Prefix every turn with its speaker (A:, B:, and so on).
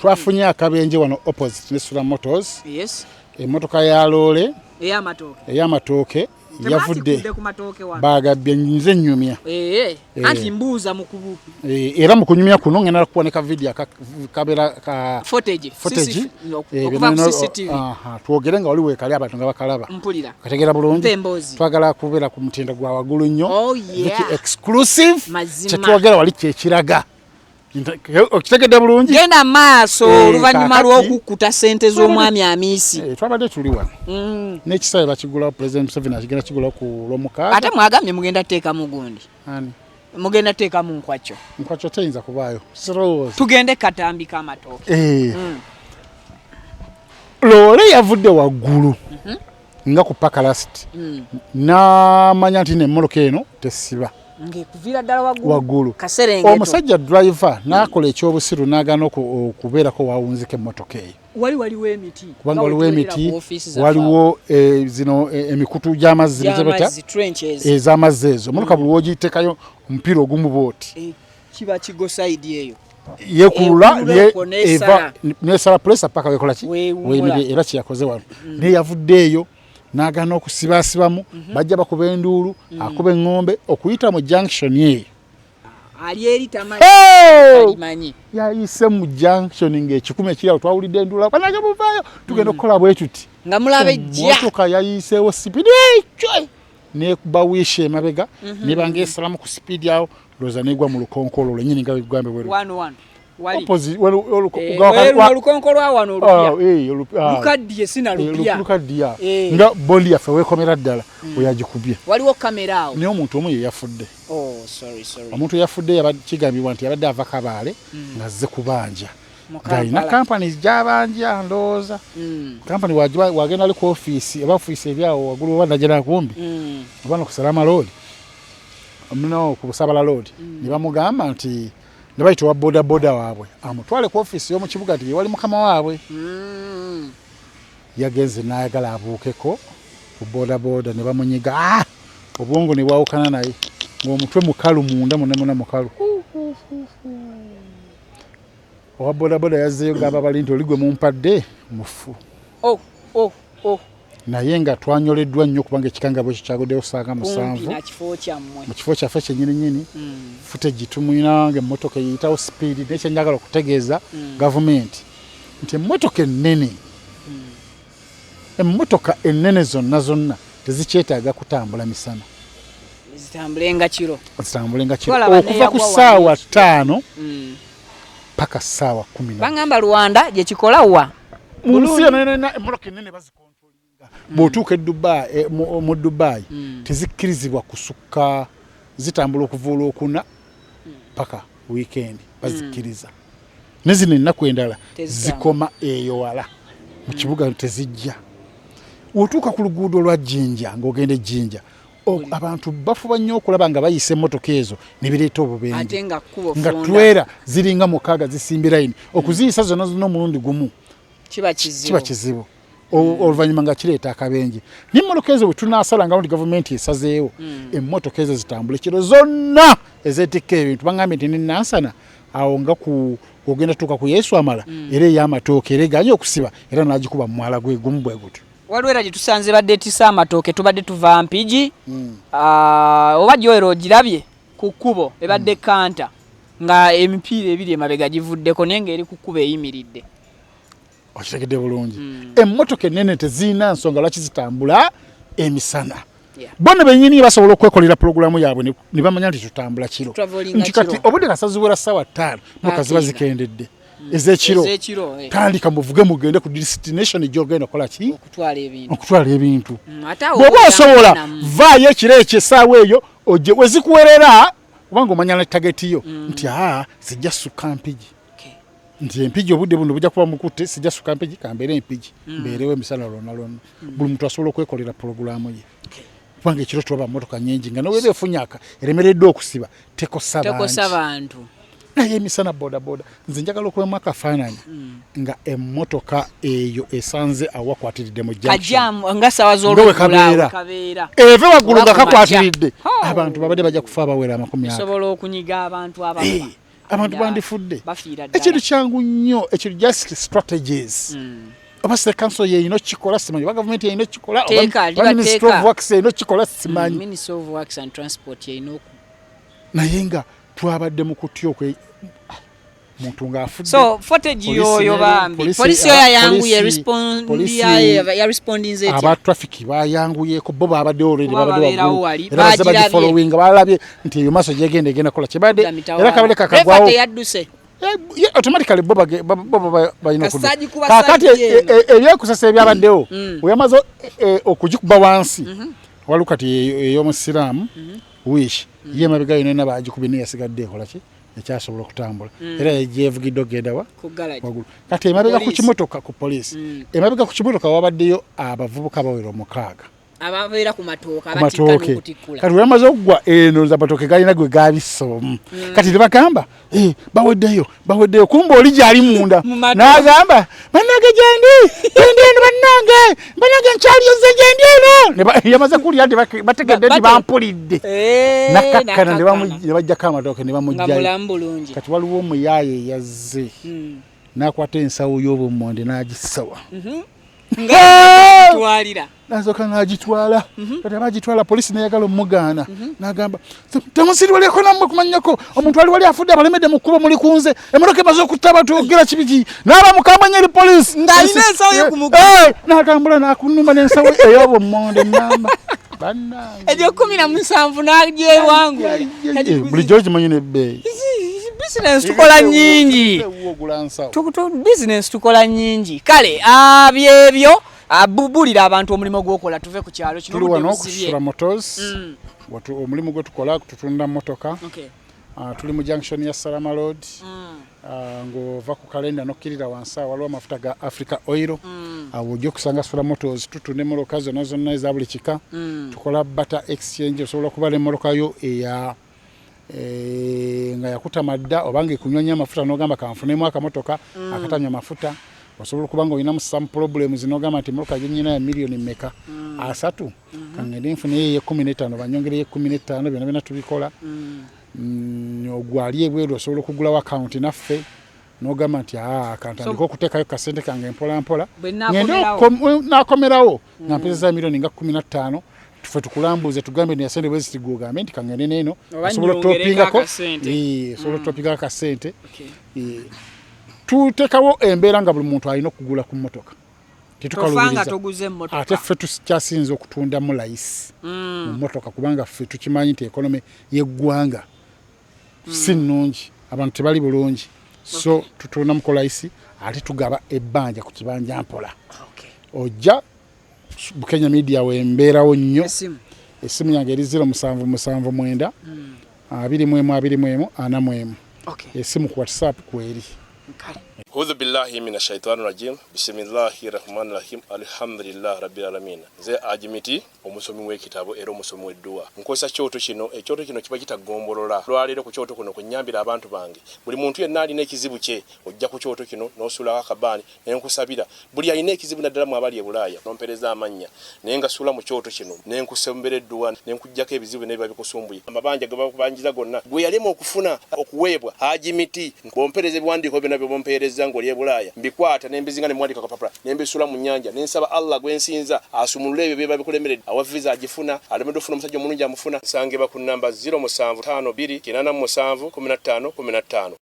A: Twafunye akabenje wano opposite ne Sula Motors.
B: Yes.
A: Emotoka ya lole.
B: Ey'amatooke.
A: Yavudde bagabye nze nnyumya.
B: Anti mbuuza mukubu.
A: Era mu kunyumya kuno ngenda kuboneka video kabera ka
B: footage.
A: Okuva ku CCTV. Twogere nga wali weekali abantu nga bakalaba.
B: Mpulira.
A: Kategera bulungi. Twagala kubeera ku mutindo gwa waggulu nnyo. Exclusive. Kyetwogera wali kyekiraga. Okitegedde bulungi.
B: Genda maaso oluvannyuma lw'okukkuta ssente z'omwami Amiisi.
A: Twabadde tuli wano. N'ekisaawe bakigulawo President Museveni akigenda kigulawo ku Lwomukaaga.
B: Ate mwagambye mugenda teekamu gundi. Mugenda teekamu nkwakyo.
A: Nkwakyo teyinza kubaayo.
B: Tugende Katambi k'amatooke.
A: Loole yavudde waggulu nga ku Pakalasiti. N'amanya nti n'emmoloka eno tesiba.
B: Ngekuvira ddala
A: waggulu
B: kaserengeto
A: omusajja driver n'akola ekyobusiru n'agaana okubeerako wawunzika emmotoka eyo
B: waliwo emiti
A: kubanga waliwo emiti waliwo zino emikutu gy'amazzi ez'amazzi ezo emmotoka buli wogiyiteekayo omupiira ogumu booti
B: kiba kigo side eyo
A: yekulula nesala pulesa paka wekola ki weemire era kyeyakoze wano naye yavudde eyo n'agaana okusibaasibamu bajja bakuba enduulu akuba eŋŋombe okuyita mu junction eyo
B: ali eri tamanyi
A: yayise mu junction ng'ekikumi ekirawo twawulidde enduulu banaga muvaayo tugenda okukola bwe tuti
B: nga mulaba ejja
A: motoka yayiseewo sipidi ekyo nekuba wiisha emabega neba ng'esalamu ku sipidi awo looza negwa mu lukonkolo lwenyini nga bigwambe bweru
B: olukonkolwa wano lukaddiye sina
A: lupya nga bondi yaffe weekomera ddala oyagikubye
B: waliwo kamera awo
A: naye omuntu omu ye yafudde omuntu yafudde kigambibwa nti yabadde ava Kabaale ng'azze kubanja galina kampani gy'abanja ndowooza kampani wagenda ali ku ofiisi aba ofiisi ebyawo waggulu oba najjana kumbi oba nokusala amaloodi no ku Busabala loodi ne bamugamba nti ne bayita wa boda waabwe amutwale ku ofiisi y'omu kibuga nti wali mukama waabwe yagenze n'ayagala abuukeko ku boda ne bamunyiga obwongo ne bwawukana naye ng'omutwe mukalu munda munemuna mukalu owa boda yazzeeyo gamba bali nti oli gwe mumpadde mufu naye nga twanyoleddwa nnyo kubanga ekikangabwa ekyo kyagoddeyo saaga 7 mu kifo kyaffe kyennyininyini footage tumuyina ng'emmotoka eyitawo sipiidi naye kyenjagala okutegeeza gavumenti nti emmotoka ennene zonna tezikyetaaga kutambula misana
B: zitambule nga kiro
A: okuva ku ssaawa 5 paka ssaawa 10
B: bangamba Rwanda gye kikola wa
A: mu nsi emmotoka ennene bazikontololinga bw'otuuka mu Dubai tezikkirizibwa kusukka zitambula okuva Olwokuna paka weekend bazikkiriza ne zino ennaku endala zikoma eyo wala mu kibuga tezijja otuuka ku luguudo lwa Jinja ng'ogenda Jinja abantu bafuba nnyo okulaba nga bayise emmotoka ezo ne bireeta obubenje nga twera ziringa mukaaga zisimbi layini okuziyisa zonna omulundi gumu kiba kizibu oluvannyuma nga kireeta akabenje n'emmotoka ezo bwe tunaasala nga gavumenti esazeewo emmotoka ezo zitambula ekiro zonna ezeetikka ebintu bangambye nti nenansana awo nga ogenda tuuka ku Yesu amala era ey'amatooke era eganye okusiba era n'agikuba mu mwala gwe gumu bwe gutyo
B: waliwo era gye tusanze badde tisa amatooke tubadde tuva Mpigi oba gy'oera ogirabye ku kkubo ebadde kanta nga emipiira ebiri emabega givuddeko naye ng'eri ku kkubo eyimiridde
A: okitegedde bulungi emmotoka ennene teziina nsonga lwaki zitambula emisana bonna bennyini basobola okwekolera pulogulaamu yaabwe ne bamanya nti tutambula kiro nti kati obudde kasaziwera ssaawa 5 motoka ziba zikendedde ez'ekiro tandika muvuge mugende ku destination gy'ogenda okola ki okutwala ebintu bw'oba osobola vaayo ekiro ekyo essaawa eyo wezikuwerera kubanga omanya ne tageti yo nti sijja sukka Mpigi nti Empigi obudde buno bujja kuba mukutte sijja sukka Mpigi kambeere Empigi mbeerewo emisana lonna buli muntu asobola okwekolera pulogulaamu ye kubanga ekiro tulaba mmotoka nnyingi nga noweera efunyaka eremereddwa okusiba tekosa bantu naye emisana boda nze njagala okubamu akafaananyi nga emmotoka eyo esanze awakwatiridde mu
B: junction nga sawa z'olweggulo kabeera
A: eve waggulu nga kakwatiridde abantu babadde bajja kufa abawera 100
B: sobola okunyiga abantu
A: abantu bandifudde ekintu kyangu nnyo ekintu just strategies oba se council yeyino kikola simanyi oba government yeyino kikola oba ministry of works yeyino kikola simanyi
B: ministry of works and transport yeyino
A: naye nga twabadde mu kutya okwe muntu ng'afudde
B: so footage yoyo bambi polisi yo yayanguye respondinze
A: aba traffic bayanguyeko bo babadde already babadde waggulu era bazaba following balabye nti eyo maaso egenda kola kibadde era kabale kakagwawo automatically bo balina okudu kakati ebyekusasa ebyabaddewo oyamaze okugikuba wansi walukati ey'omusiraamu wish ye mabega yino nabagikubi ne yasigadde ekola ki ekyasobola okutambula era yevugidde ogenda wa waggulu kati emabega ku kimotoka ku poliisi emabega ku kimotoka wabaddeyo abavubuka bawera 6
B: ababeera ku matooka abatikka n'okutikkula
A: kati wamaze okugwa eno za matooke galina gwe gabisomu kati tebagamba baweddeyo kumba oli gyali munda n'agamba bannange gyendi eno bannange nkyaliyo nze gyendi eno yamaze kulya nti bategedde nti bampulidde nakakkana ne bajjako amatooke ne bamugjayo kati waliwo omuyaaye yazze n'akwata ensawo y'obummonde n'agisawa
B: twalira
A: nazoka ngagitwala kati abagitwala polisi neyagala omugaana n'agamba temusiri waliko nammwe kumanyako omuntu wali afudde abalemedde mu kkubo muli kunze emmotoka emaze okutta abantu ogera kibiki n'abamukambanya eri polisi
B: ng'alina ensawo yo ku mugongo
A: n'atambula n'akunuma n'ensawo ey'obummonde namba bannange
B: egyo 17 n'agyewangula
A: bulijjo kimanyi n'ebbeeyi
B: business tukola nyingi business tukola nyingi kale byebyo abubulira abantu omulimo gwokola tuve ku kyalo kino
A: tuli wano kusula motors watu omulimu gwe tukola kututunda motoka tuli mu junction ya Salama Road ng'ova ku kalenda nokkirira wansi waliwo amafuta ga Africa Oil awo ojja okusanga Sula Motors tutunda emmoloka zonna eza buli kika tukola butter exchange osobola kubala emmoloka yo eya nga yakuta madda obanga ekunyonya amafuta n'ogamba kanfunemu akamotoka akatanywa amafuta osobola kubanga olina some problems n'ogamba nti emmoloka gyenyina ya million meka 3 kangende nfune ye 15 banyongere ye 15 byonna tubikola ogwali ebweru osobola okugulawo account naffe n'ogamba nti kantandika okuteekayo kasente kange mpola nakomerawo nga mpezeza million nga 15 tufe tukulambuze tugambe ne sente bwezi tigugambe nti kangene neno osobola topingako osobola topingako kasente tutekawo embeera nga buli muntu alina okugula ku mmotoka
B: tetukalubiriza
A: ate ffe tukyasinza okutunda mu layisi mu mmotoka kubanga ffe tukimanyi nti ekonomi y'eggwanga si nnungi abantu tebali bulungi so tutunda mu kolayisi ate tugaba ebbanja ku kibanja mpola ojja Bukenya Media wembeerawo nnyo essimu yange eri 0779 21 essimu ku WhatsApp kweri
C: A'udhu billahi minash shaitani rajim. Bismillahir rahmanir rahim. Alhamdulillah rabbil alamin. Ze ajimiti omusomi w'ekitabo era omusomi w'edduwa. Nkosa kyoto kino ekyoto kino kiba kitagombolola. Lwaliro ku kyoto kuno kunyambira abantu bange. Buli muntu yenna alina ekizibu kye ojja ku kyoto kino n'osula akabani n'enkusabira. Buli alina ekizibu naddala mu abali e Bulaaya nompereza amanya. Naye nga sula mu kyoto kino n'enkusembera edduwa n'enkujjako ebizibu n'ebiba bikusumbuye. Amabanja ge bakubanjiza gonna gwe yalema okufuna okuweebwa ajimiti bompereze biwandiiko byonna bye bompereza ngoli e Bulaaya mbikwata nembizinga ne mwandika kapapula nembisula mu nyanja nensaba Allah gwensinza asumulule ebyo byeba bikulemerera awa visa agifuna alemedde ofuna omusajja omulungi amufuna sange ba ku namba 0752 87 15 15